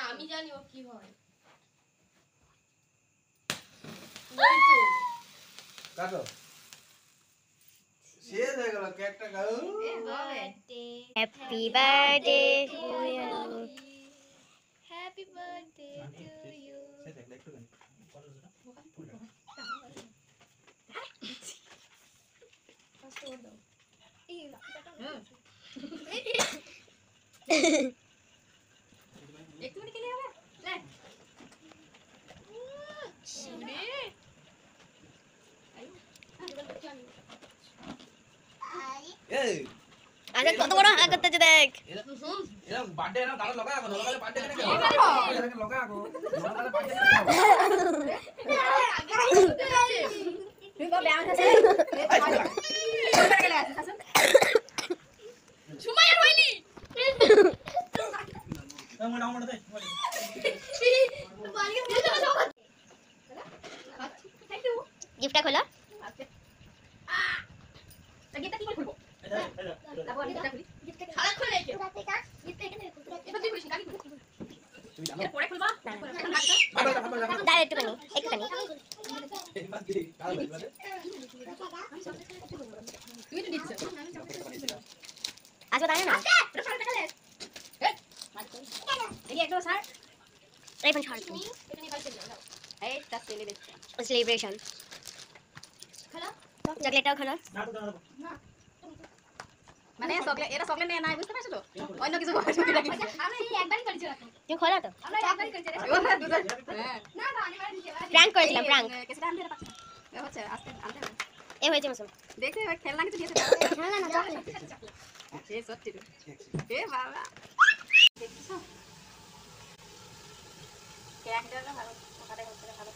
আমি জানি ও কি হয়। কাটো শেষ হয়ে গেল কেকটা খাও। Happy birthday to you. Happy birthday to you. একটুখানি খেলে হবে লে এই আচ্ছা কত বড় হাঁ করতেছে দেখ। এরকম বার্থডে এরকম গানা লগা আগো নগালে বার্থডে কেন কেন লগা আগো নগালে বার্থডে কেন তুই কো ব্যায়াম আছে কোথা গেলে আছে হাসান সময় আর হয়নি না মনে দে গিফটটা খোলো। গিফটটা কি করে খুলবো তারপর গিফটটা খুলি গিফটটা খালা খুলে রেখে গিফটটা এখানে এবার তুই খুলিস কাকি খুলি তুমি জানো পরে খুলবা দাঁড়া একটুখানি তুই তো দিচ্ছ আচ্ছা দাঁড়া না এই একটা স্যার এই ফোন ছাড় তুমি এখানে বাইরে চলে যাও এই তা চলে দিচ্ছ সেলিব্রেশন খালা চকলেটটাও খোলো। মানে চকলেট এটা চকলেট নিয়ে নাই বুঝতে পারছো তো অন্য কিছু বলছো কি রাখি আমরা এই একবারই করেছি রাখো তুমি খোলো তো। আমরা একবারই করেছি ওরা দুজন হ্যাঁ না না আমি বাড়ি যাই প্র্যাঙ্ক করেছিলাম প্র্যাঙ্ক। কেসটা আনতে পারছ না হচ্ছে আস্তে আনতে হবে এ হয়েছে মসুম দেখতে খেলনা কিছু দিয়েছে না না না চকলেট এই সত্যি এ বাবা দেখছো কেকটা ভালো ওখানে হচ্ছে ভালো